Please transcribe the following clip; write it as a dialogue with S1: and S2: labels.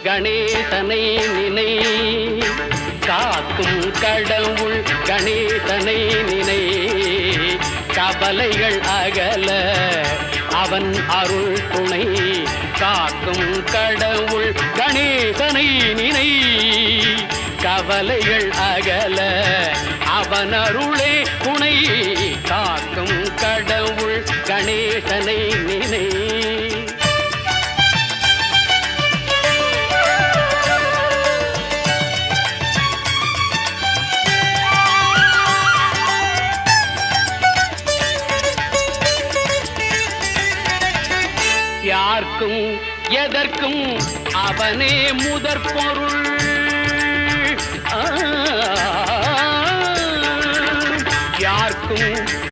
S1: கணேசனை நினை, காக்கும் கடவுள் கணேசனை நினை. கவலைகள் அகல அவன் அருள் துணை, காக்கும் கடவுள் கணேசனை நினை. கவலைகள் அகல அவன் அருளே துணை, காக்கும் கடவுள் கணேசனை நினை. யார்க்கும் எதற்கும் அவனே முதற் பொருள்.